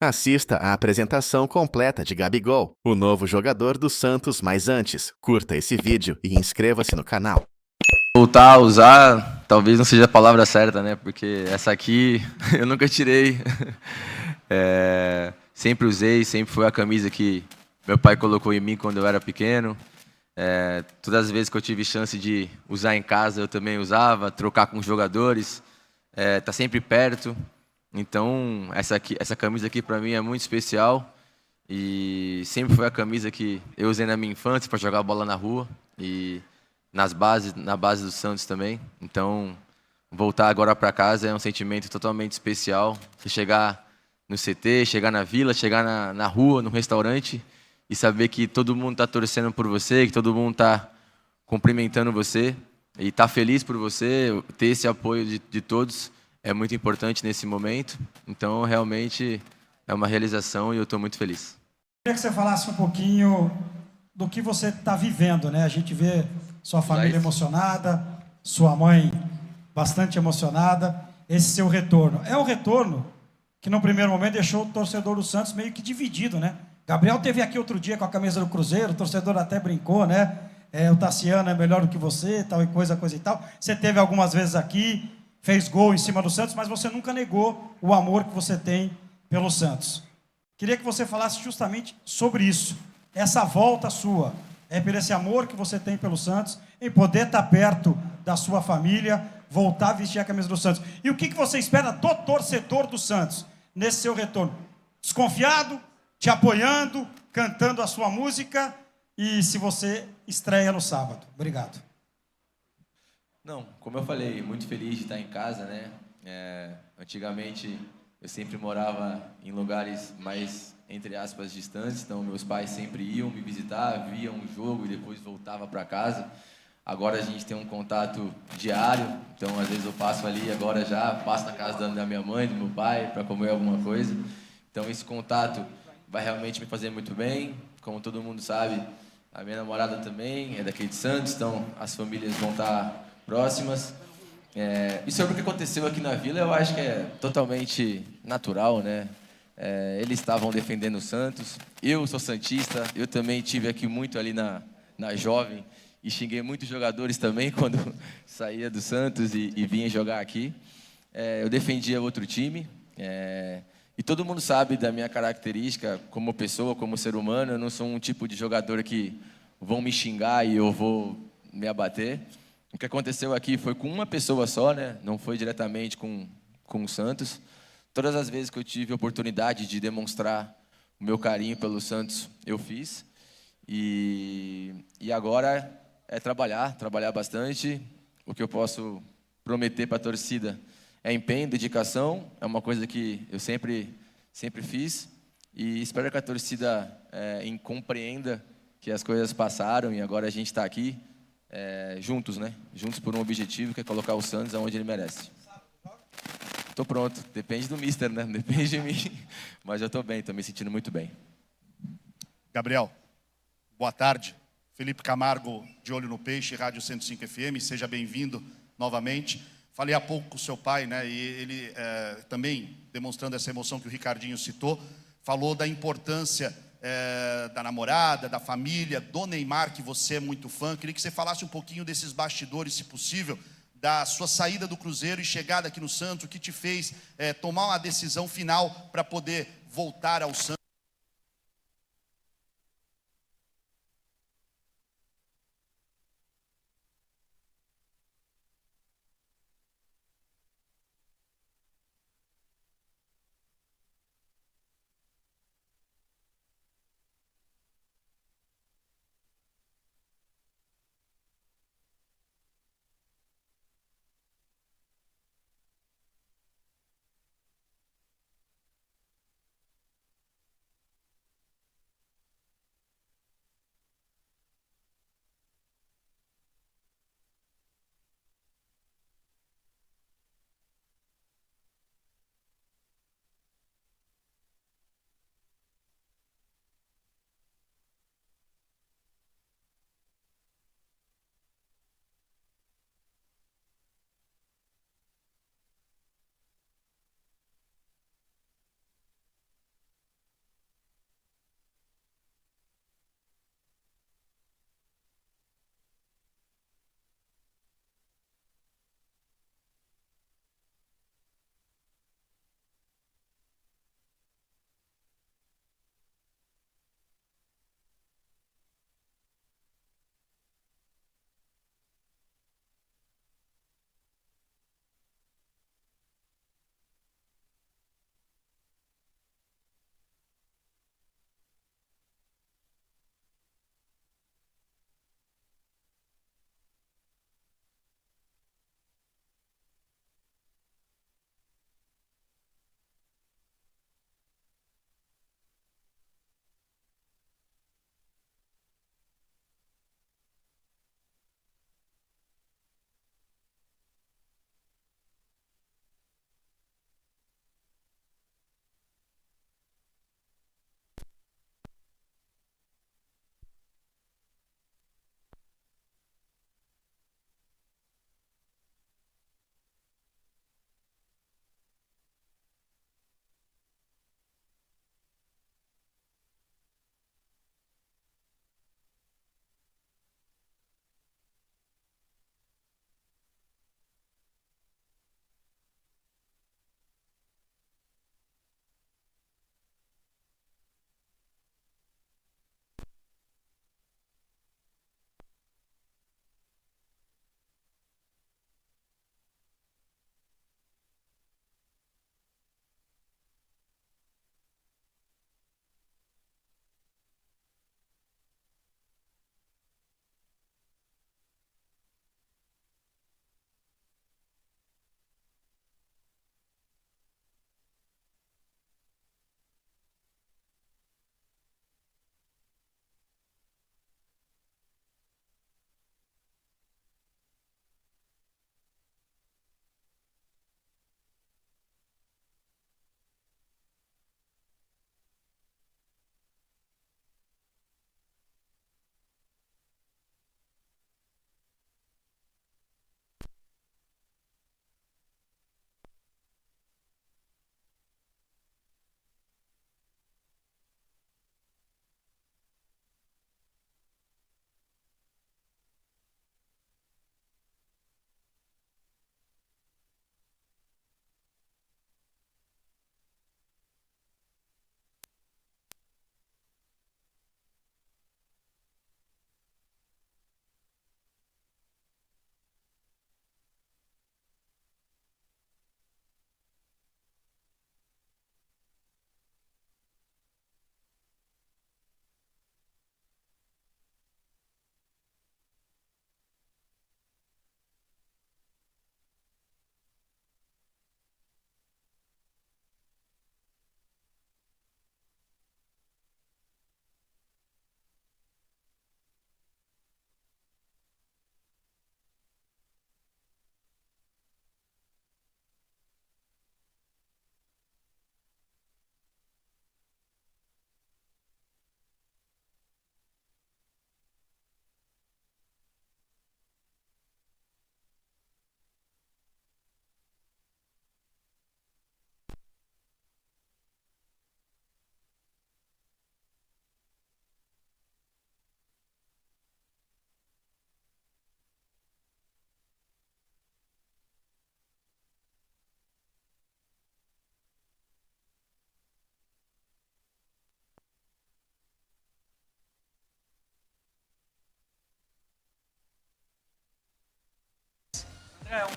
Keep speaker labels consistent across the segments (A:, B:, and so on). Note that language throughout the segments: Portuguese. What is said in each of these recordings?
A: Assista à apresentação completa de Gabigol, o novo jogador do Santos, mas antes, curta esse vídeo e inscreva-se no canal.
B: Voltar a usar, talvez não seja a palavra certa, né? Porque essa aqui eu nunca tirei. Sempre usei, sempre foi a camisa que meu pai colocou em mim quando eu era pequeno. Todas as vezes que eu tive chance de usar em casa, eu também usava, trocar com os jogadores, tá sempre perto. Então, essa camisa aqui para mim é muito especial e sempre foi a camisa que eu usei na minha infância para jogar bola na rua e na base do Santos também. Então, voltar agora para casa é um sentimento totalmente especial. Você chegar no CT, chegar na vila, chegar na rua, no restaurante e saber que todo mundo está torcendo por você, que todo mundo está cumprimentando você e está feliz por você, ter esse apoio de todos é muito importante nesse momento. Então, realmente é uma realização e eu estou muito feliz.
C: Queria que você falasse um pouquinho do que você está vivendo, né? A gente vê sua família emocionada, sua mãe bastante emocionada, esse seu retorno. É um retorno que, no primeiro momento, deixou o torcedor do Santos meio que dividido, né? Gabriel teve aqui outro dia com a camisa do Cruzeiro, o torcedor até brincou, né? O Tassiano é melhor do que você, tal e coisa e tal. Você teve algumas vezes aqui, fez gol em cima do Santos, mas você nunca negou o amor que você tem pelo Santos. Queria que você falasse justamente sobre isso, essa volta sua, por esse amor que você tem pelo Santos, em poder estar perto da sua família, voltar a vestir a camisa do Santos. E o que você espera do torcedor do Santos nesse seu retorno? Desconfiado, te apoiando, cantando a sua música, e se você estreia no sábado. Obrigado.
B: Não, como eu falei, muito feliz de estar em casa, né? Antigamente eu sempre morava em lugares mais, entre aspas, distantes, então meus pais sempre iam me visitar, viam um jogo e depois voltava para casa. Agora a gente tem um contato diário, então às vezes eu passo ali, agora já passo na casa da minha mãe, do meu pai, para comer alguma coisa. Então esse contato vai realmente me fazer muito bem. Como todo mundo sabe, a minha namorada também é daqui de Santos, então as famílias vão estar próximas. E sobre o que aconteceu aqui na Vila, eu acho que é totalmente natural, né? Eles estavam defendendo o Santos, eu sou santista, eu também tive aqui muito ali na Jovem e xinguei muitos jogadores também quando saía do Santos e vinha jogar aqui. Eu defendia outro time, e todo mundo sabe da minha característica como pessoa, como ser humano. Eu não sou um tipo de jogador que vão me xingar e eu vou me abater. O que aconteceu aqui foi com uma pessoa só, né? Não foi diretamente com o Santos. Todas as vezes que eu tive a oportunidade de demonstrar o meu carinho pelo Santos, eu fiz. E agora é trabalhar bastante. O que eu posso prometer para a torcida é empenho, dedicação. É uma coisa que eu sempre fiz. E espero que a torcida compreenda que as coisas passaram e agora a gente está aqui. Juntos, né? Juntos por um objetivo, que é colocar o Santos onde ele merece. Tô pronto. Depende do mister, né? Depende de mim. Mas eu tô bem, tô me sentindo muito bem.
D: Gabriel, boa tarde. Felipe Camargo, de Olho no Peixe, Rádio 105 FM. Seja bem-vindo novamente. Falei há pouco com o seu pai, né? E ele também, demonstrando essa emoção que o Ricardinho citou, falou da importância da namorada, da família, do Neymar, que você é muito fã. Queria que você falasse um pouquinho desses bastidores, se possível, da sua saída do Cruzeiro e chegada aqui no Santos, o que te fez tomar uma decisão final para poder voltar ao Santos.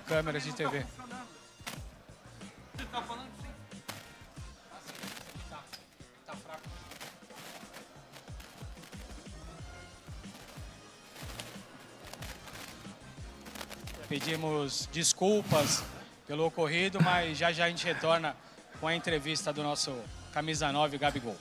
E: Câmeras de TV. Pedimos desculpas pelo ocorrido, mas já a gente retorna com a entrevista do nosso camisa 9, Gabigol.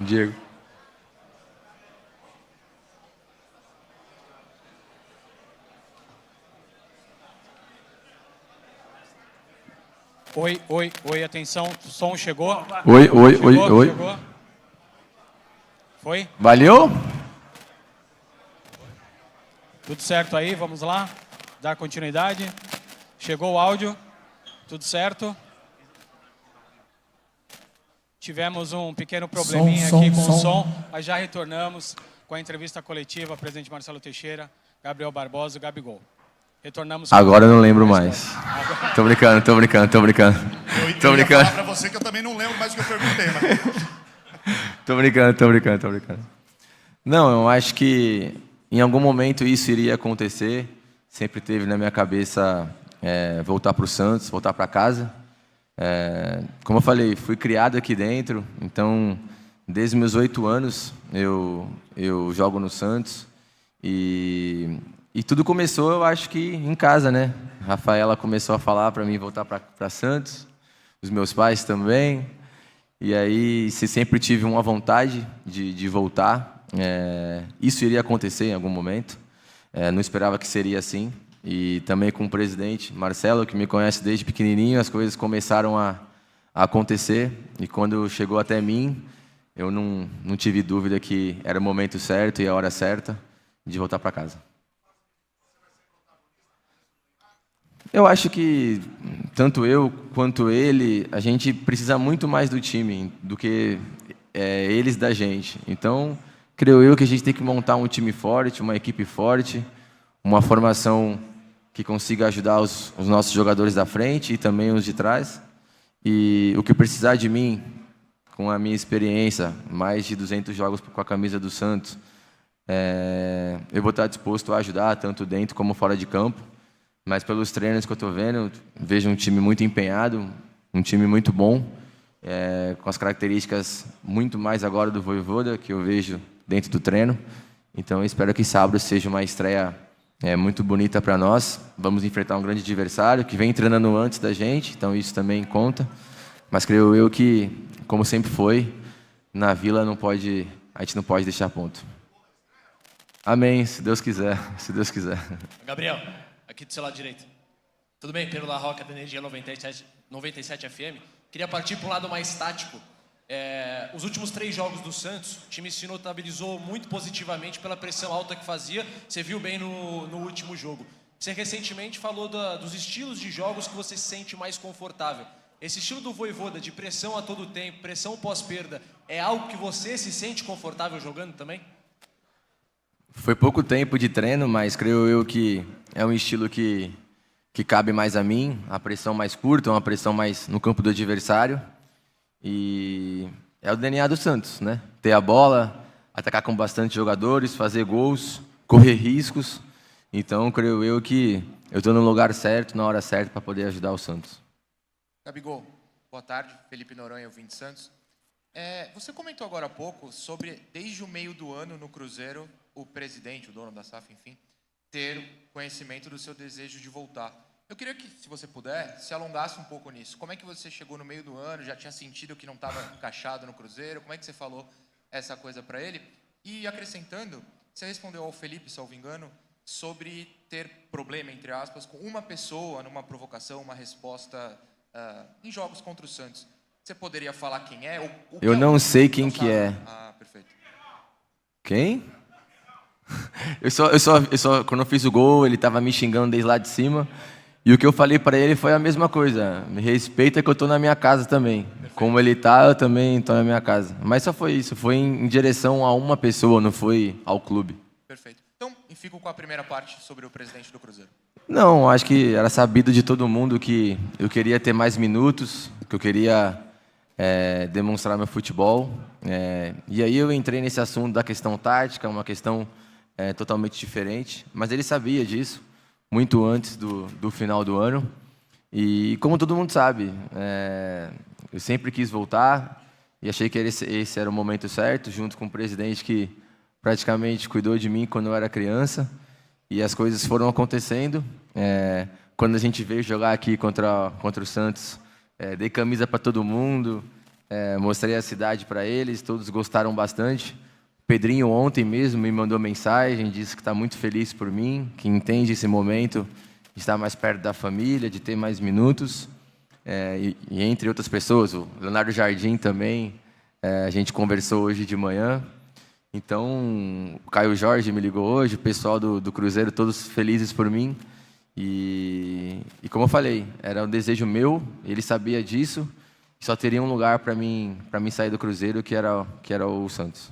B: Diego.
E: Oi, atenção, o som chegou.
B: Oi.
E: Foi?
B: Valeu?
E: Tudo certo aí, vamos lá, dar continuidade. Chegou o áudio, tudo certo. Tivemos um pequeno probleminha aqui com o som, mas já retornamos com a entrevista coletiva, presidente Marcelo Teixeira, Gabriel Barbosa e Gabigol. Retornamos.
B: Agora eu não lembro mais. Tô brincando.
D: Eu ia falar pra você que eu também não lembro mais o que eu perguntei, mas...
B: Tô brincando. Não, eu acho que em algum momento isso iria acontecer. Sempre teve na minha cabeça voltar para o Santos, voltar para casa. Como eu falei, fui criado aqui dentro, então desde meus 8 anos eu jogo no Santos e tudo começou, eu acho que em casa, né? A Rafaela começou a falar para mim voltar para Santos, os meus pais também, e aí sempre tive uma vontade de voltar. Isso iria acontecer em algum momento, não esperava que seria assim. E também com o presidente Marcelo, que me conhece desde pequenininho, as coisas começaram a acontecer. E quando chegou até mim, eu não tive dúvida que era o momento certo e a hora certa de voltar para casa. Eu acho que tanto eu quanto ele, a gente precisa muito mais do time do que eles da gente. Então, creio eu que a gente tem que montar um time forte, uma equipe forte, uma formação que consiga ajudar os nossos jogadores da frente e também os de trás. E o que precisar de mim, com a minha experiência, mais de 200 jogos com a camisa do Santos, eu vou estar disposto a ajudar, tanto dentro como fora de campo. Mas pelos treinos que eu estou vendo, vejo um time muito empenhado, um time muito bom, com as características muito mais agora do Vojvoda, que eu vejo dentro do treino. Então, eu espero que sábado seja uma estreia muito bonita para nós. Vamos enfrentar um grande adversário que vem treinando antes da gente, então isso também conta. Mas creio eu que, como sempre foi, na Vila a gente não pode deixar ponto. Amém, se Deus quiser, se Deus quiser.
F: Gabriel, aqui do seu lado direito. Tudo bem? Pedro La Roca, da Energia 97 FM. Queria partir para um lado mais tático. Os últimos 3 jogos do Santos, o time se notabilizou muito positivamente pela pressão alta que fazia. Você viu bem no último jogo. Você recentemente falou dos estilos de jogos que você se sente mais confortável. Esse estilo do Vojvoda, de pressão a todo tempo, pressão pós-perda, é algo que você se sente confortável jogando também?
B: Foi pouco tempo de treino, mas creio eu que é um estilo que cabe mais a mim. A pressão mais curta, uma pressão mais no campo do adversário. E é o DNA do Santos, né? Ter a bola, atacar com bastante jogadores, fazer gols, correr riscos. Então, creio eu que eu estou no lugar certo, na hora certa, para poder ajudar o Santos.
G: Gabigol, boa tarde. Felipe Noronha, eu vim de Santos. Você comentou agora há pouco sobre, desde o meio do ano no Cruzeiro, o presidente, o dono da SAF, enfim, ter conhecimento do seu desejo de voltar. Eu queria que, se você puder, se alongasse um pouco nisso. Como é que você chegou no meio do ano, já tinha sentido que não estava encaixado no Cruzeiro? Como é que você falou essa coisa para ele? E acrescentando, você respondeu ao Felipe, salvo engano, sobre ter problema, entre aspas, com uma pessoa numa provocação, uma resposta em jogos contra o Santos. Você poderia falar quem é?
B: Eu não sei quem que é.
G: Ah, perfeito.
B: Quem? Quando eu fiz o gol, ele estava me xingando desde lá de cima. E o que eu falei para ele foi a mesma coisa. Me respeita que eu estou na minha casa também. Perfeito. Como ele está, eu também estou na minha casa. Mas só foi isso. Foi em direção a uma pessoa, não foi ao clube.
G: Perfeito. Então, fico com a primeira parte sobre o presidente do Cruzeiro.
B: Não, acho que era sabido de todo mundo que eu queria ter mais minutos, que eu queria demonstrar meu futebol. E aí eu entrei nesse assunto da questão tática, uma questão totalmente diferente. Mas ele sabia disso muito antes do final do ano. E como todo mundo sabe, eu sempre quis voltar e achei que esse era o momento certo, junto com o presidente que praticamente cuidou de mim quando eu era criança. E as coisas foram acontecendo. Quando a gente veio jogar aqui contra o Santos, dei camisa para todo mundo, mostrei a cidade para eles, todos gostaram bastante. Pedrinho ontem mesmo me mandou mensagem, disse que está muito feliz por mim, que entende esse momento de estar mais perto da família, de ter mais minutos. E entre outras pessoas, o Leonardo Jardim também, a gente conversou hoje de manhã. Então, o Caio Jorge me ligou hoje, o pessoal do Cruzeiro, todos felizes por mim. E como eu falei, era um desejo meu, ele sabia disso, só teria um lugar para mim sair do Cruzeiro, que era o Santos.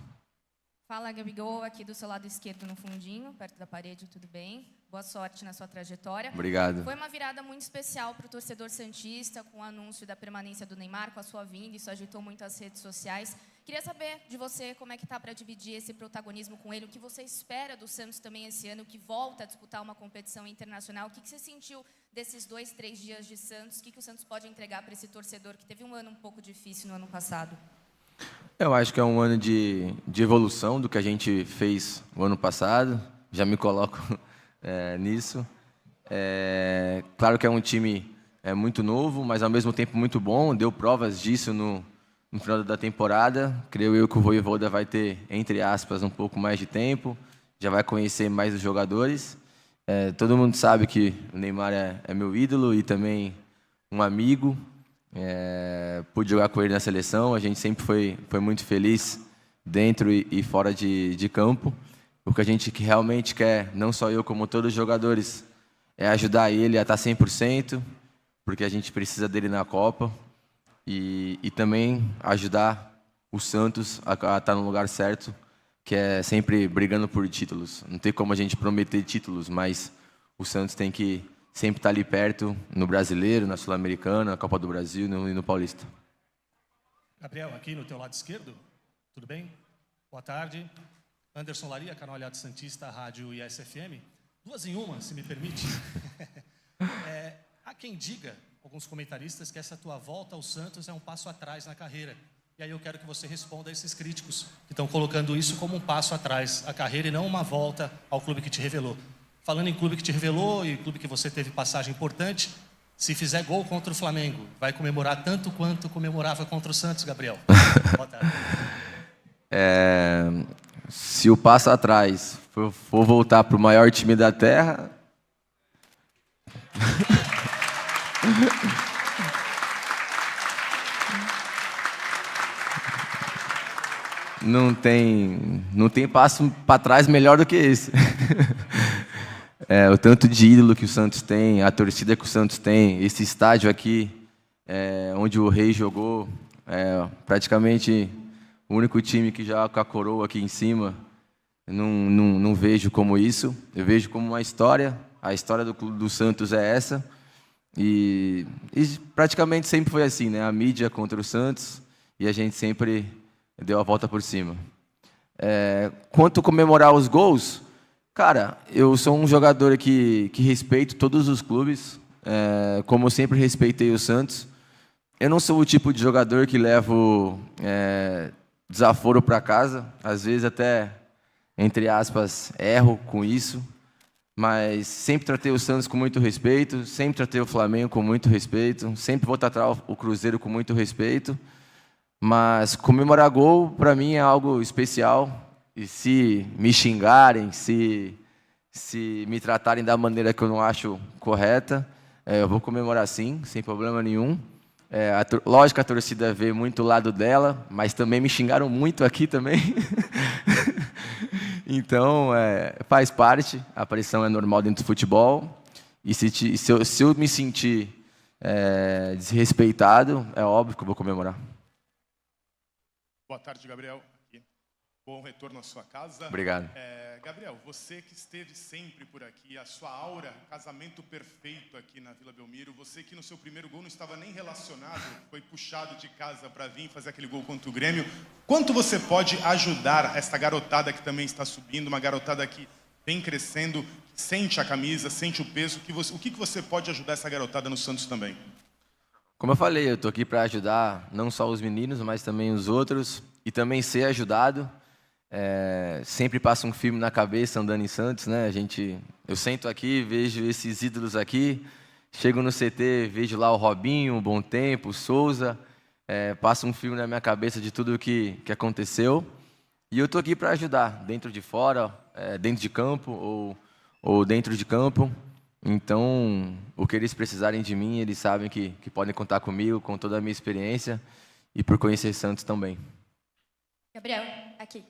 H: Fala, Gabigol, aqui do seu lado esquerdo no fundinho, perto da parede, tudo bem? Boa sorte na sua trajetória.
B: Obrigado.
H: Foi uma virada muito especial para o torcedor santista, com o anúncio da permanência do Neymar, com a sua vinda, isso agitou muito as redes sociais. Queria saber de você como é que está para dividir esse protagonismo com ele, o que você espera do Santos também esse ano, que volta a disputar uma competição internacional. O que você sentiu desses 2, 3 dias de Santos? O que o Santos pode entregar para esse torcedor que teve um ano um pouco difícil no ano passado?
B: Eu acho que é um ano de evolução do que a gente fez no ano passado. Já me coloco nisso. Claro que é um time muito novo, mas ao mesmo tempo muito bom. Deu provas disso no final da temporada. Creio eu que o Vojvoda vai ter, entre aspas, um pouco mais de tempo. Já vai conhecer mais os jogadores. Todo mundo sabe que o Neymar é meu ídolo e também um amigo. Pude jogar com ele na seleção, a gente sempre foi muito feliz dentro e fora de campo. O que a gente realmente quer, não só eu como todos os jogadores, é ajudar ele a estar 100%, porque a gente precisa dele na Copa, e também ajudar o Santos a estar no lugar certo, que é sempre brigando por títulos. Não tem como a gente prometer títulos, mas o Santos tem que sempre estar ali perto, no Brasileiro, na Sul-Americana, na Copa do Brasil e no Paulista.
I: Gabriel, aqui no teu lado esquerdo, tudo bem? Boa tarde. Anderson Laria, canal Aliado Santista, Rádio ISFM. 2 em 1, se me permite. Há quem diga, alguns comentaristas, que essa tua volta ao Santos é um passo atrás na carreira. E aí eu quero que você responda a esses críticos que estão colocando isso como um passo atrás à carreira e não uma volta ao clube que te revelou. Falando em clube que te revelou e clube que você teve passagem importante, se fizer gol contra o Flamengo, vai comemorar tanto quanto comemorava contra o Santos, Gabriel? Boa tarde.
B: Se o passo atrás for voltar para o maior time da Terra... Não tem passo para trás melhor do que esse. O tanto de ídolo que o Santos tem, a torcida que o Santos tem, esse estádio aqui, onde o Rei jogou, praticamente o único time que joga com a coroa aqui em cima. Não vejo como isso, eu vejo como uma história. A história do Santos é essa. E praticamente sempre foi assim, né? A mídia contra o Santos e a gente sempre deu a volta por cima. Quanto comemorar os gols, cara, eu sou um jogador que respeito todos os clubes, como eu sempre respeitei o Santos. Eu não sou o tipo de jogador que levo desaforo para casa, às vezes até, entre aspas, erro com isso, mas sempre tratei o Santos com muito respeito, sempre tratei o Flamengo com muito respeito, sempre vou tratar o Cruzeiro com muito respeito, mas comemorar gol, para mim, é algo especial. E se me xingarem, se me tratarem da maneira que eu não acho correta, eu vou comemorar sim, sem problema nenhum. Lógico que a torcida vê muito o lado dela, mas também me xingaram muito aqui também. Então, faz parte, a pressão é normal dentro do futebol. E se eu me sentir desrespeitado, é óbvio que eu vou comemorar.
D: Boa tarde, Gabriel. Bom retorno à sua casa.
B: Obrigado.
D: Gabriel, você que esteve sempre por aqui, a sua aura, casamento perfeito aqui na Vila Belmiro, você que no seu primeiro gol não estava nem relacionado, foi puxado de casa para vir fazer aquele gol contra o Grêmio. Quanto você pode ajudar essa garotada que também está subindo, uma garotada que vem crescendo, sente a camisa, sente o peso? O que você pode ajudar essa garotada no Santos também?
B: Como eu falei, eu estou aqui para ajudar não só os meninos, mas também os outros, e também ser ajudado. Sempre passa um filme na cabeça andando em Santos, né? Eu sento aqui, vejo esses ídolos aqui, chego no CT, vejo lá o Robinho, o Bom Tempo, o Souza, passa um filme na minha cabeça de tudo que aconteceu, e eu estou aqui para ajudar, dentro de fora, dentro de campo ou dentro de campo. Então, o que eles precisarem de mim, eles sabem que podem contar comigo, com toda a minha experiência e por conhecer Santos também.
J: Gabriel, aqui.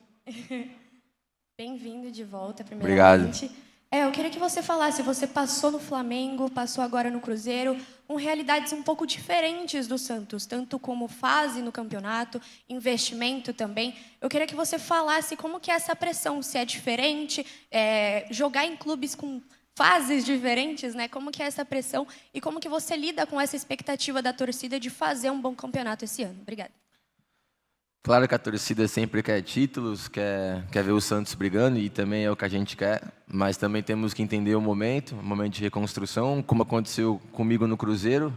J: Bem-vindo de volta,
B: Obrigado.
J: primeiramente. Eu queria que você falasse, você passou no Flamengo, passou agora no Cruzeiro, com realidades um pouco diferentes do Santos, tanto como fase no campeonato, investimento também. Eu queria que você falasse como que é essa pressão, se é diferente, jogar em clubes com fases diferentes, né? Como que é essa pressão e como que você lida com essa expectativa da torcida de fazer um bom campeonato esse ano? Obrigada.
B: Claro que a torcida sempre quer títulos, quer ver o Santos brigando, e também é o que a gente quer, mas também temos que entender o momento de reconstrução, como aconteceu comigo no Cruzeiro.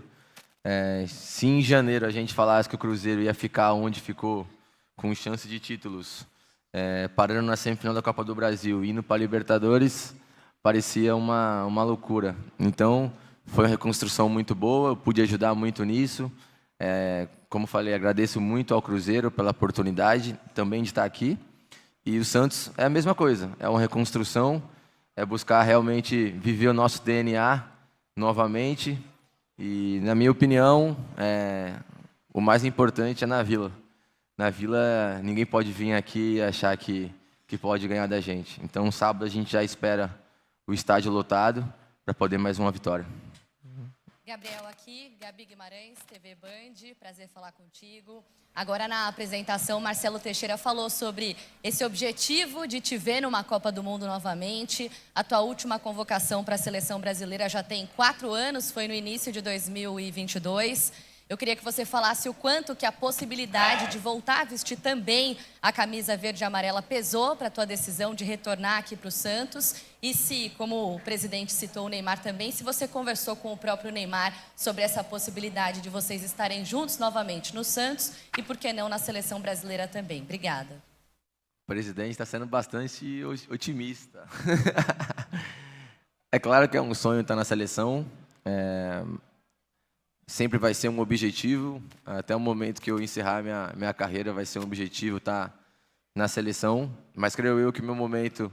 B: Se em janeiro a gente falasse que o Cruzeiro ia ficar onde ficou, com chance de títulos, parando na semifinal da Copa do Brasil, indo para a Libertadores, parecia uma loucura. Então, foi uma reconstrução muito boa, eu pude ajudar muito nisso. Como falei, agradeço muito ao Cruzeiro pela oportunidade também de estar aqui. E o Santos é a mesma coisa, é uma reconstrução, é buscar realmente viver o nosso DNA novamente. E, na minha opinião, o mais importante é na Vila. Na Vila, ninguém pode vir aqui e achar que pode ganhar da gente. Então, sábado a gente já espera o estádio lotado para poder mais uma vitória.
K: Gabriel aqui, Gabi Guimarães, TV Band, prazer falar contigo. Agora na apresentação, Marcelo Teixeira falou sobre esse objetivo de te ver numa Copa do Mundo novamente. A tua última convocação para a seleção brasileira já tem 4 anos, foi no início de 2022. Eu queria que você falasse o quanto que a possibilidade de voltar a vestir também a camisa verde e amarela pesou para a tua decisão de retornar aqui para o Santos. E se, como o presidente citou o Neymar também, se você conversou com o próprio Neymar sobre essa possibilidade de vocês estarem juntos novamente no Santos e, por que não, na seleção brasileira também. Obrigada.
B: O presidente está sendo bastante otimista. É claro que é um sonho estar na seleção. Sempre vai ser um objetivo, até o momento que eu encerrar minha carreira vai ser um objetivo estar na seleção, mas creio eu que meu momento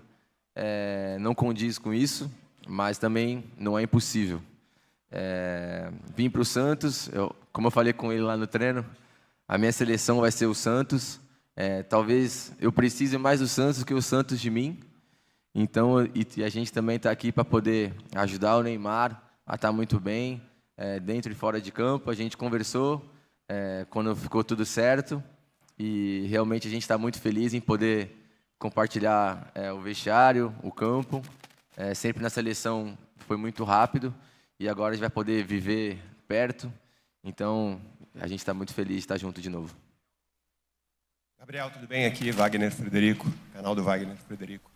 B: não condiz com isso, mas também não é impossível. Vim para o Santos, como eu falei com ele lá no treino, a minha seleção vai ser o Santos, talvez eu precise mais do Santos que o Santos de mim, então, e a gente também está aqui para poder ajudar o Neymar a estar muito bem, dentro e fora de campo. A gente conversou quando ficou tudo certo e realmente a gente está muito feliz em poder compartilhar o vestiário, o campo. Sempre na seleção foi muito rápido e agora a gente vai poder viver perto. Então, a gente está muito feliz de estar junto de novo.
L: Gabriel, tudo bem? Aqui, Wagner Frederico, canal do Wagner Frederico.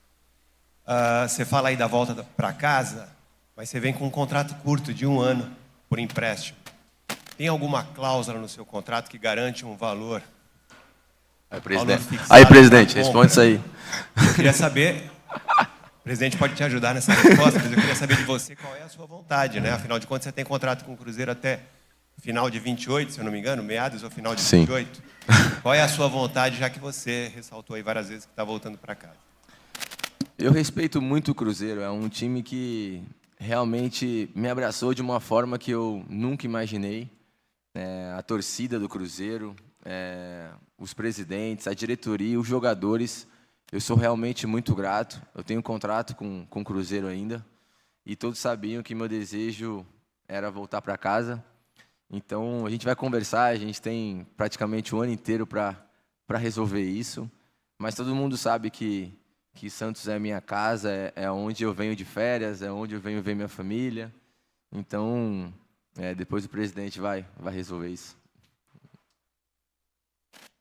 L: Você fala aí da volta para casa, mas você vem com um contrato curto de 1 ano. Por empréstimo. Tem alguma cláusula no seu contrato que garante um valor?
B: Aí, presidente, responde isso aí.
L: Eu queria saber, o presidente pode te ajudar nessa resposta, mas eu queria saber de você qual é a sua vontade, né? Afinal de contas, você tem contrato com o Cruzeiro até final de 28, se eu não me engano, meados ou final de 28. Sim. Qual é a sua vontade, já que você ressaltou aí várias vezes que está voltando para casa?
B: Eu respeito muito o Cruzeiro, é um time que realmente me abraçou de uma forma que eu nunca imaginei. a torcida do Cruzeiro, os presidentes, a diretoria, os jogadores. Eu sou realmente muito grato. Eu tenho contrato com o Cruzeiro ainda. E todos sabiam que meu desejo era voltar para casa. Então, a gente vai conversar. A gente tem praticamente um ano inteiro para resolver isso. Mas todo mundo sabe que Santos é minha casa, é onde eu venho de férias, é onde eu venho ver minha família. Então, depois o presidente vai resolver isso.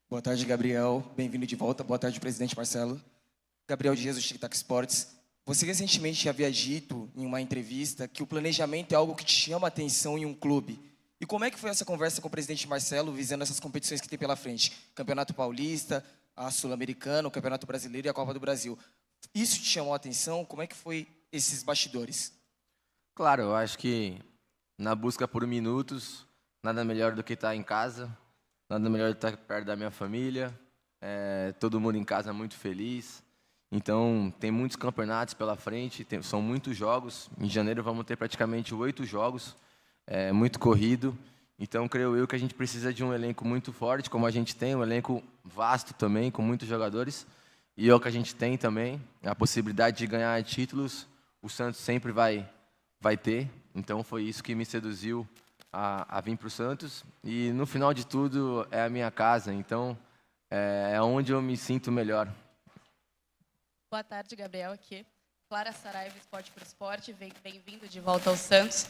M: Boa tarde, Gabriel. Bem-vindo de volta. Boa tarde, presidente Marcelo. Gabriel Dias, do Tic Tac Sports. Você recentemente havia dito em uma entrevista que o planejamento é algo que te chama a atenção em um clube. E como é que foi essa conversa com o presidente Marcelo, visando essas competições que tem pela frente? Campeonato Paulista, a Sul-Americana, o Campeonato Brasileiro e a Copa do Brasil. Isso te chamou a atenção? Como é que foi esses bastidores?
B: Claro, eu acho que na busca por minutos, nada melhor do que estar em casa, nada melhor do que estar perto da minha família, todo mundo em casa muito feliz. Então, tem muitos campeonatos pela frente, são muitos jogos. Em janeiro vamos ter praticamente 8 jogos, muito corrido. Então, creio eu que a gente precisa de um elenco muito forte, como a gente tem, um elenco vasto também, com muitos jogadores. E é o que a gente tem também, a possibilidade de ganhar títulos, o Santos sempre vai ter. Então, foi isso que me seduziu a vir para o Santos. E, no final de tudo, é a minha casa, então é onde eu me sinto melhor.
K: Boa tarde, Gabriel, aqui. Clara Saraiva, Esporte por Esporte, bem-vindo de volta ao Santos.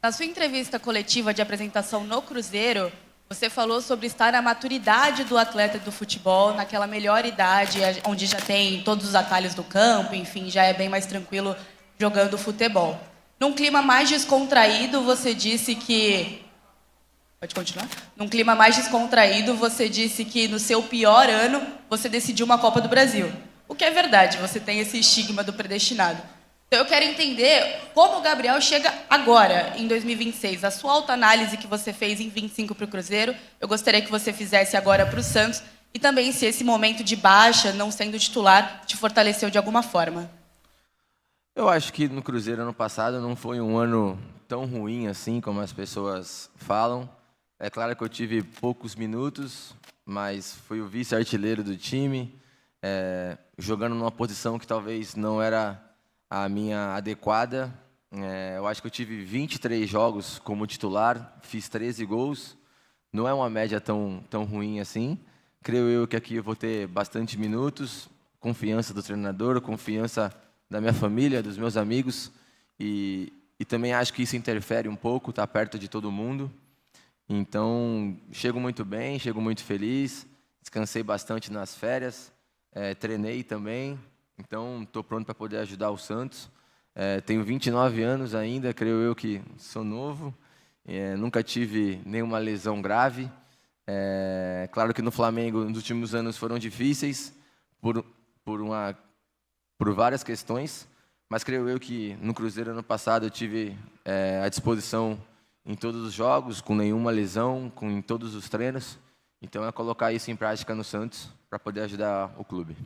K: Na sua entrevista coletiva de apresentação no Cruzeiro, você falou sobre estar na maturidade do atleta do futebol, naquela melhor idade, onde já tem todos os atalhos do campo, enfim, já é bem mais tranquilo jogando futebol. Num clima mais descontraído, você disse que... Pode continuar? Num clima mais descontraído, você disse que no seu pior ano, você decidiu uma Copa do Brasil. O que é verdade, você tem esse estigma do predestinado. Então, eu quero entender como o Gabriel chega agora, em 2026. A sua autoanálise que você fez em 25 para o Cruzeiro, eu gostaria que você fizesse agora para o Santos. E também se esse momento de baixa, não sendo titular, te fortaleceu de alguma forma.
B: Eu acho que no Cruzeiro ano passado não foi um ano tão ruim assim como as pessoas falam. É claro que eu tive poucos minutos, mas fui o vice-artilheiro do time, jogando numa posição que talvez não era a minha adequada. Eu acho que eu tive 23 jogos como titular, fiz 13 gols. Não é uma média tão ruim assim. Creio eu que aqui eu vou ter bastante minutos, confiança do treinador, confiança da minha família, dos meus amigos. E também acho que isso interfere um pouco, estar perto de todo mundo. Então, chego muito bem, chego muito feliz. Descansei bastante nas férias, treinei também. Então, estou pronto para poder ajudar o Santos. Tenho 29 anos ainda, creio eu que sou novo. Nunca tive nenhuma lesão grave. Claro que no Flamengo, nos últimos anos, foram difíceis por várias questões. Mas creio eu que no Cruzeiro, ano passado, eu tive à disposição em todos os jogos, com nenhuma lesão, em todos os treinos. Então, é colocar isso em prática no Santos para poder ajudar o clube.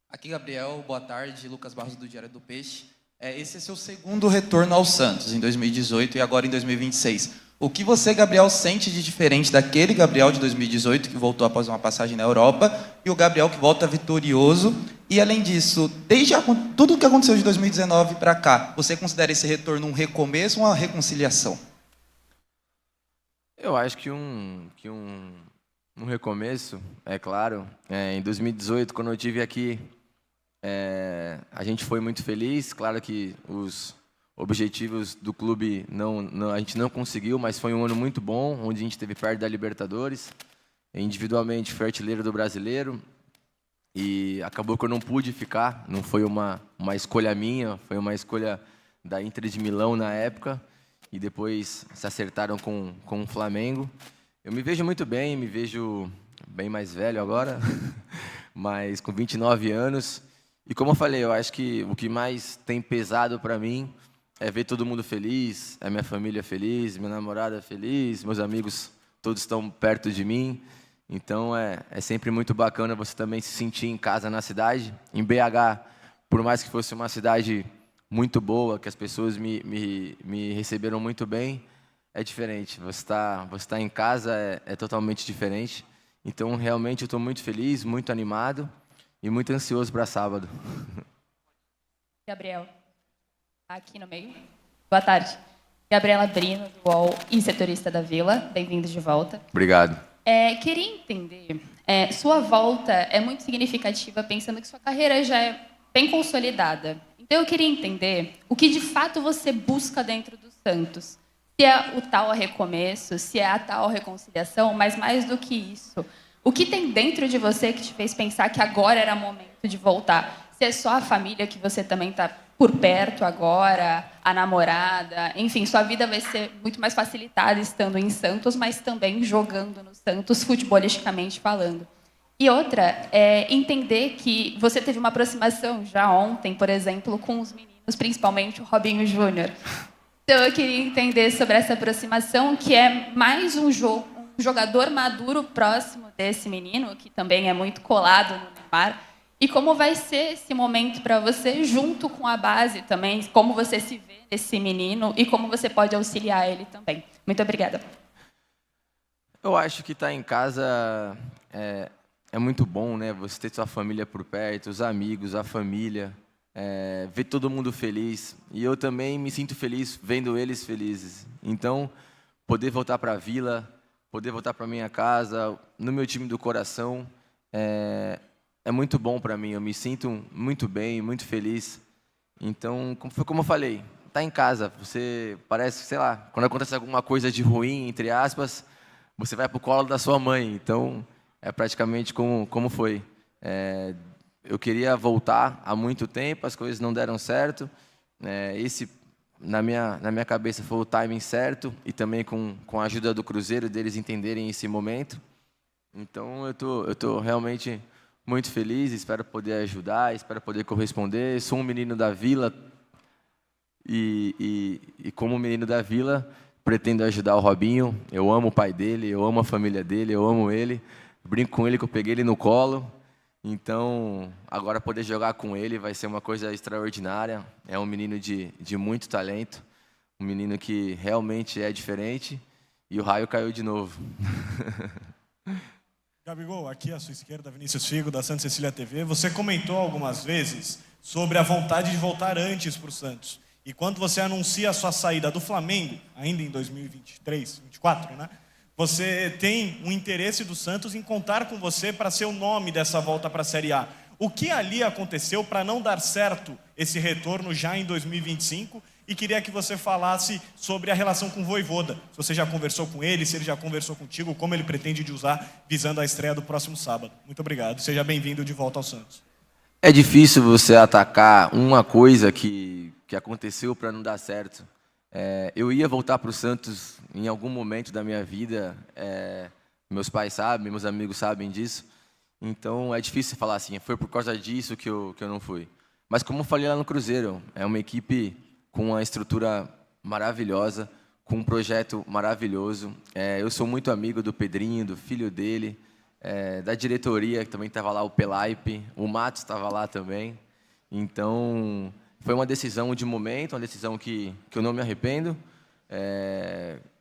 N: Aqui, Gabriel, boa tarde, Lucas Barros do Diário do Peixe. Esse é seu segundo retorno ao Santos, em 2018 e agora em 2026. O que você, Gabriel, sente de diferente daquele Gabriel de 2018, que voltou após uma passagem na Europa, e o Gabriel que volta vitorioso? E, além disso, desde tudo o que aconteceu de 2019 para cá, você considera esse retorno um recomeço ou uma reconciliação?
B: Eu acho que um recomeço, é claro. Em 2018, quando eu estive aqui, a gente foi muito feliz. Claro que os objetivos do clube a gente não conseguiu, mas foi um ano muito bom, onde a gente esteve perto da Libertadores. Individualmente, fui artilheiro do Brasileiro. E acabou que eu não pude ficar. Não foi uma escolha minha, foi uma escolha da Inter de Milão na época. E depois se acertaram com o Flamengo. Eu me vejo muito bem, me vejo bem mais velho agora, mas com 29 anos. E como eu falei, eu acho que o que mais tem pesado para mim é ver todo mundo feliz, minha família feliz, minha namorada feliz, meus amigos todos estão perto de mim. Então é sempre muito bacana você também se sentir em casa na cidade. Em BH, por mais que fosse uma cidade muito boa, que as pessoas me receberam muito bem, é diferente. Você tá em casa é totalmente diferente. Então, realmente, eu estou muito feliz, muito animado e muito ansioso para sábado.
O: Gabriel, aqui no meio. Boa tarde. Gabriela Brino, do UOL e setorista da Vila. Bem-vindo de volta.
B: Obrigado.
O: Queria entender, sua volta é muito significativa, pensando que sua carreira já é bem consolidada. Então, eu queria entender o que, de fato, você busca dentro do Santos. Se é o tal recomeço, se é a tal reconciliação, mas mais do que isso, o que tem dentro de você que te fez pensar que agora era momento de voltar? Se é só a família que você também está por perto agora, a namorada, enfim, sua vida vai ser muito mais facilitada estando em Santos, mas também jogando no Santos, futebolisticamente falando. E outra, entender que você teve uma aproximação já ontem, por exemplo, com os meninos, principalmente o Robinho Júnior. Então, eu queria entender sobre essa aproximação, que é mais um jogador maduro próximo desse menino, que também é muito colado no Neymar, e como vai ser esse momento para você, junto com a base também, como você se vê nesse menino e como você pode auxiliar ele também. Muito obrigada.
B: Eu acho que estar em casa é muito bom, né? Você ter sua família por perto, os amigos, a família, ver todo mundo feliz. E eu também me sinto feliz vendo eles felizes. Então, poder voltar para a Vila, poder voltar para minha casa, no meu time do coração, é muito bom para mim. Eu me sinto muito bem, muito feliz. Então, como eu falei, tá em casa. Você parece, sei lá, quando acontece alguma coisa de ruim, entre aspas, você vai pro colo da sua mãe. Então, é praticamente como foi. Eu queria voltar há muito tempo, as coisas não deram certo. Esse, na minha cabeça, foi o timing certo, e também com a ajuda do Cruzeiro, deles entenderem esse momento. Então, eu tô realmente muito feliz, espero poder ajudar, espero poder corresponder. Sou um menino da Vila e como menino da Vila, pretendo ajudar o Robinho. Eu amo o pai dele, eu amo a família dele, eu amo ele. Brinco com ele que eu peguei ele no colo. Então, agora poder jogar com ele vai ser uma coisa extraordinária. É um menino de muito talento, um menino que realmente é diferente, e o raio caiu de novo.
P: Gabigol, aqui à sua esquerda, Vinícius Figo, da Santa Cecília TV. Você comentou algumas vezes sobre a vontade de voltar antes para o Santos. E quando você anuncia a sua saída do Flamengo, ainda em 2023, 2024, né? Você tem um interesse do Santos em contar com você para ser o nome dessa volta para a Série A. O que ali aconteceu para não dar certo esse retorno já em 2025? E queria que você falasse sobre a relação com o Vojvoda. Se você já conversou com ele, se ele já conversou contigo, como ele pretende de usar, visando a estreia do próximo sábado. Muito obrigado. Seja bem-vindo de volta ao Santos.
B: É difícil você atacar uma coisa que aconteceu para não dar certo. Eu ia voltar para o Santos em algum momento da minha vida. Meus pais sabem, meus amigos sabem disso. Então, é difícil falar assim, foi por causa disso que eu não fui. Mas como eu falei lá no Cruzeiro, é uma equipe com uma estrutura maravilhosa, com um projeto maravilhoso. Eu sou muito amigo do Pedrinho, do filho dele, da diretoria, que também estava lá, o Pelaipe, o Matos estava lá também. Então, foi uma decisão de momento, uma decisão que eu não me arrependo.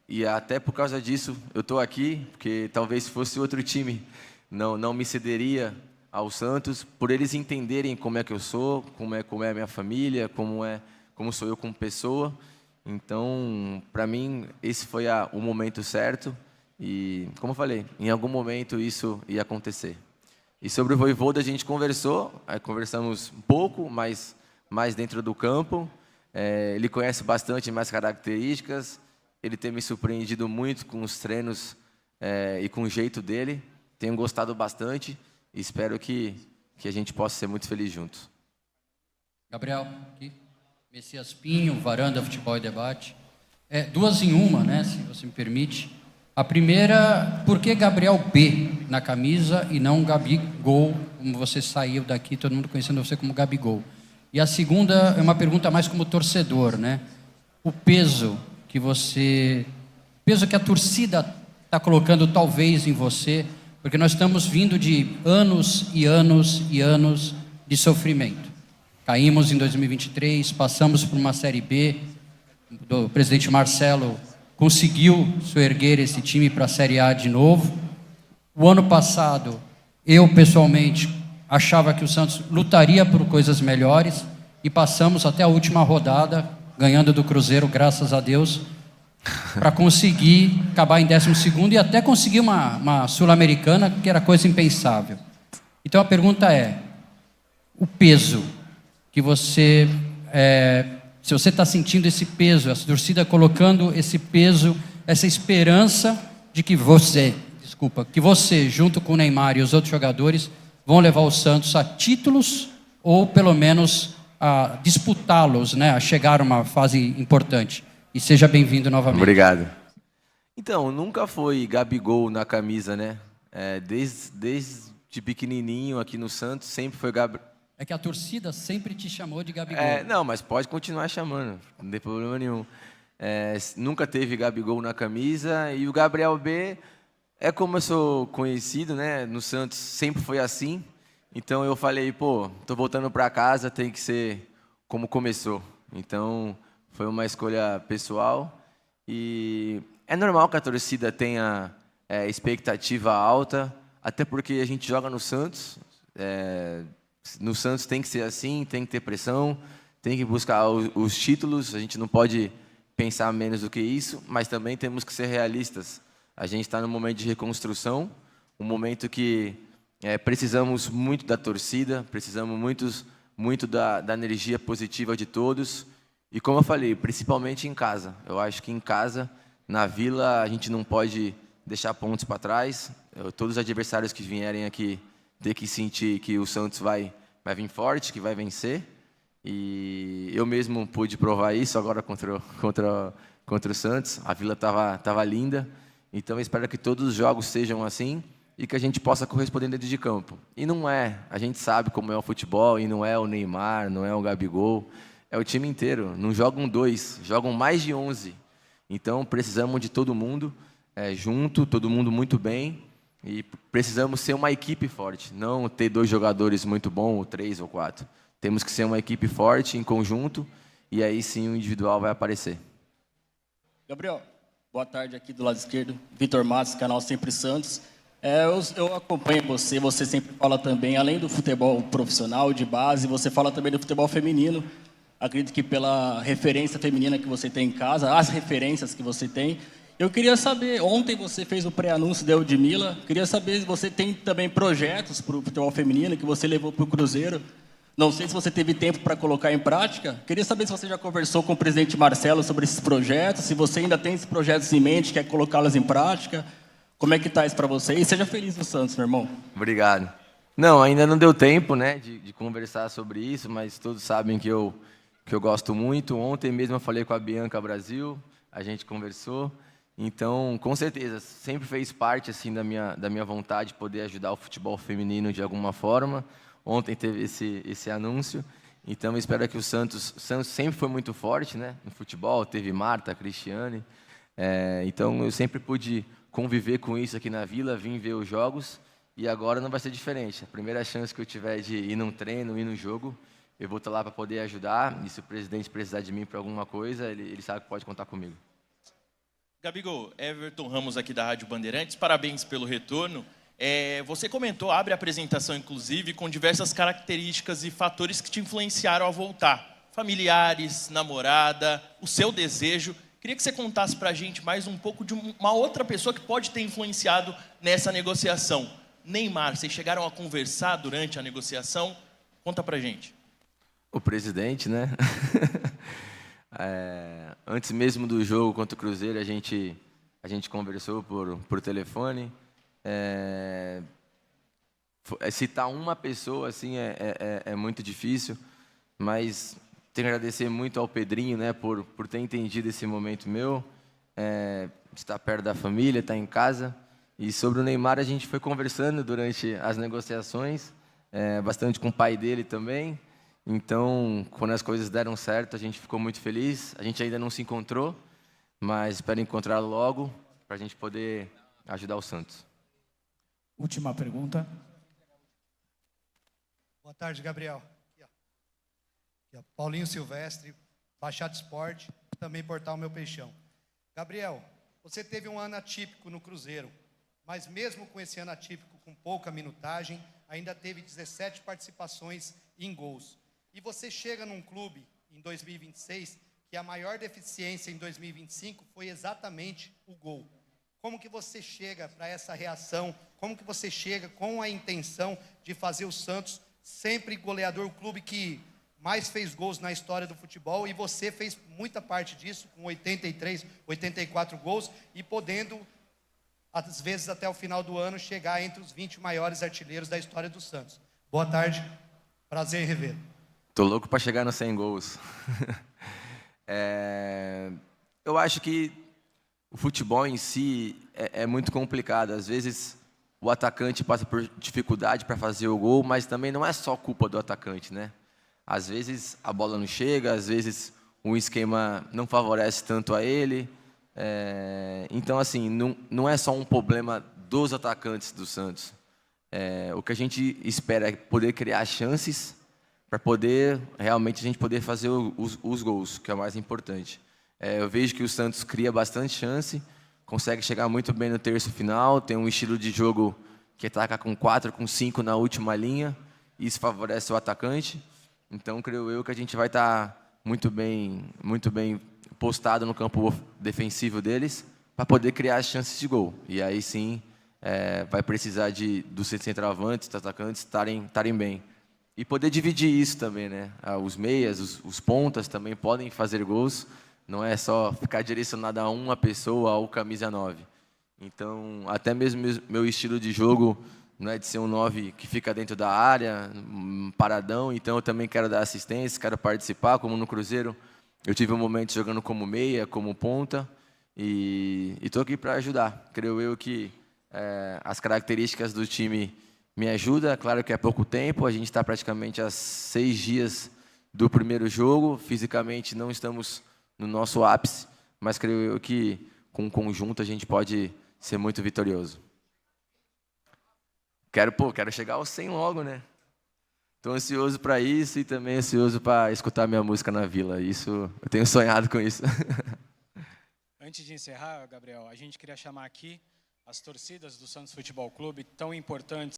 B: E até por causa disso, eu estou aqui, porque talvez se fosse outro time, não me cederia ao Santos, por eles entenderem como é que eu sou, como é a minha família, como sou eu como pessoa. Então, para mim, esse foi o momento certo. E, como eu falei, em algum momento isso ia acontecer. E sobre o Vojvoda a gente conversamos um pouco, mas mais dentro do campo. Ele conhece bastante minhas características. Ele tem me surpreendido muito com os treinos e com o jeito dele. Tenho gostado bastante e espero que a gente possa ser muito feliz juntos.
Q: Gabriel, aqui. Messias Pinho, Varanda, Futebol e Debate. Duas em uma, né, se você me permite. A primeira, por que Gabriel B na camisa e não Gabigol, como você saiu daqui, todo mundo conhecendo você como Gabigol? E a segunda é uma pergunta mais como torcedor, né? O peso que a torcida está colocando talvez em você, porque nós estamos vindo de anos e anos e anos de sofrimento. Caímos em 2023, passamos por uma Série B, do presidente Marcelo conseguiu soerguer esse time para a Série A de novo. O ano passado, eu pessoalmente achava que o Santos lutaria por coisas melhores e passamos até a última rodada, ganhando do Cruzeiro, graças a Deus, para conseguir acabar em 12º e até conseguir uma Sul-Americana, que era coisa impensável. Então a pergunta é, o peso que você... se você está sentindo esse peso, essa torcida colocando esse peso, essa esperança de que você, junto com o Neymar e os outros jogadores, vão levar o Santos a títulos ou pelo menos a disputá-los, né, a chegar a uma fase importante. E seja bem-vindo novamente.
B: Obrigado. Então, nunca foi Gabigol na camisa, né? Desde pequenininho aqui no Santos, sempre foi Gabriel.
Q: É que a torcida sempre te chamou de Gabigol.
B: Não, mas pode continuar chamando, não tem problema nenhum. Nunca teve Gabigol na camisa e o Gabriel B, como eu sou conhecido, né? No Santos sempre foi assim. Então eu falei, pô, tô voltando para casa, tem que ser como começou. Então foi uma escolha pessoal e é normal que a torcida tenha expectativa alta, até porque a gente joga no Santos. No Santos tem que ser assim, tem que ter pressão, tem que buscar os títulos, a gente não pode pensar menos do que isso, mas também temos que ser realistas. A gente está num momento de reconstrução, um momento que precisamos muito da torcida, precisamos muito da energia positiva de todos. E como eu falei, principalmente em casa. Eu acho que em casa, na Vila, a gente não pode deixar pontos para trás. Todos os adversários que vierem aqui ter que sentir que o Santos vai vir forte, que vai vencer. E eu mesmo pude provar isso agora contra o Santos. A Vila estava linda. Então eu espero que todos os jogos sejam assim e que a gente possa corresponder dentro de campo. E não é. A gente sabe como é o futebol e não é o Neymar, não é o Gabigol. É o time inteiro. Não jogam 2, jogam mais de 11. Então precisamos de todo mundo junto, todo mundo muito bem. E precisamos ser uma equipe forte, não ter 2 jogadores muito bons, ou 3 ou 4. Temos que ser uma equipe forte, em conjunto, e aí sim o individual vai aparecer.
R: Gabriel, boa tarde aqui do lado esquerdo. Vitor Matos, canal Sempre Santos. Eu acompanho você sempre fala também, além do futebol profissional, de base, você fala também do futebol feminino. Acredito que pela referência feminina que você tem em casa, as referências que você tem. Eu queria saber, ontem você fez o pré-anúncio da Eudmila, queria saber se você tem também projetos para o futebol feminino que você levou para o Cruzeiro. Não sei se você teve tempo para colocar em prática. Queria saber se você já conversou com o presidente Marcelo sobre esses projetos, se você ainda tem esses projetos em mente, quer colocá-los em prática. Como é que está isso para você? E seja feliz no Santos, meu irmão.
B: Obrigado. Não, ainda não deu tempo, né, de conversar sobre isso, mas todos sabem que eu gosto muito. Ontem mesmo eu falei com a Bianca Brasil, a gente conversou. Então, com certeza, sempre fez parte assim da minha vontade de poder ajudar o futebol feminino de alguma forma. Ontem teve esse anúncio. Então, eu espero que o Santos sempre foi muito forte, né, no futebol. Teve Marta, Cristiane. Então, eu sempre pude conviver com isso aqui na Vila, vim ver os jogos. E agora não vai ser diferente. A primeira chance que eu tiver de ir num treino, ir no jogo, eu vou estar lá para poder ajudar. E se o presidente precisar de mim para alguma coisa, ele sabe que pode contar comigo.
S: Gabigol, Everton Ramos aqui da Rádio Bandeirantes, parabéns pelo retorno. Você comentou, abre a apresentação inclusive, com diversas características e fatores que te influenciaram a voltar. Familiares, namorada, o seu desejo. Queria que você contasse para a gente mais um pouco de uma outra pessoa que pode ter influenciado nessa negociação. Neymar, vocês chegaram a conversar durante a negociação? Conta para a gente.
B: O presidente, né? Antes mesmo do jogo contra o Cruzeiro, a gente conversou por telefone. Citar uma pessoa assim é muito difícil, mas tenho que agradecer muito ao Pedrinho, né, por ter entendido esse momento meu, estar perto da família, estar em casa. E sobre o Neymar, a gente foi conversando durante as negociações, bastante com o pai dele também. Então, quando as coisas deram certo, a gente ficou muito feliz. A gente ainda não se encontrou, mas espero encontrá-lo logo para a gente poder ajudar o Santos.
T: Última pergunta.
U: Boa tarde, Gabriel. Aqui, ó. Paulinho Silvestre, Baixada Esporte, também Portal Meu Peixão. Gabriel, você teve um ano atípico no Cruzeiro, mas mesmo com esse ano atípico, com pouca minutagem, ainda teve 17 participações em gols. E você chega num clube, em 2026, que a maior deficiência em 2025 foi exatamente o gol. Como que você chega para essa reação? Como que você chega com a intenção de fazer o Santos sempre goleador, o clube que mais fez gols na história do futebol, e você fez muita parte disso, com 83, 84 gols, e podendo, às vezes até o final do ano, chegar entre os 20 maiores artilheiros da história do Santos. Boa tarde, prazer em revê-lo.
V: Tô louco para chegar nos 100 gols. Eu acho que o futebol em si é muito complicado. Às vezes o atacante passa por dificuldade para fazer o gol, mas também não é só culpa do atacante, né? Às vezes a bola não chega, às vezes o esquema não favorece tanto a ele. Então, assim, não é só um problema dos atacantes do Santos. O que a gente espera é poder criar chances para poder, realmente, a gente poder fazer os gols, que é o mais importante. Eu vejo que o Santos cria bastante chance, consegue chegar muito bem no terço final, tem um estilo de jogo que ataca com 4, com 5 na última linha, e isso favorece o atacante. Então, creio eu que a gente vai estar muito bem postado no campo defensivo deles para poder criar as chances de gol. E aí sim, vai precisar dos centroavantes, dos atacantes estarem bem. E poder dividir isso também, né? Os meias, os pontas também podem fazer gols. Não é só ficar direcionado a uma pessoa ou camisa 9. Então, até mesmo meu estilo de jogo não é de ser um 9 que fica dentro da área, paradão. Então, eu também quero dar assistência, quero participar, como no Cruzeiro. Eu tive um momento jogando como meia, como ponta. E estou aqui para ajudar. Creio eu que as características do time me ajudam. Claro que é pouco tempo. A gente está praticamente a 6 dias do primeiro jogo. Fisicamente, não estamos no nosso ápice, mas creio eu que com o conjunto a gente pode ser muito vitorioso. Quero chegar aos 100 logo, né? Estou ansioso para isso e também ansioso para escutar minha música na Vila. Isso, eu tenho sonhado com isso.
E: Antes de encerrar, Gabriel, a gente queria chamar aqui as torcidas do Santos Futebol Clube, tão importantes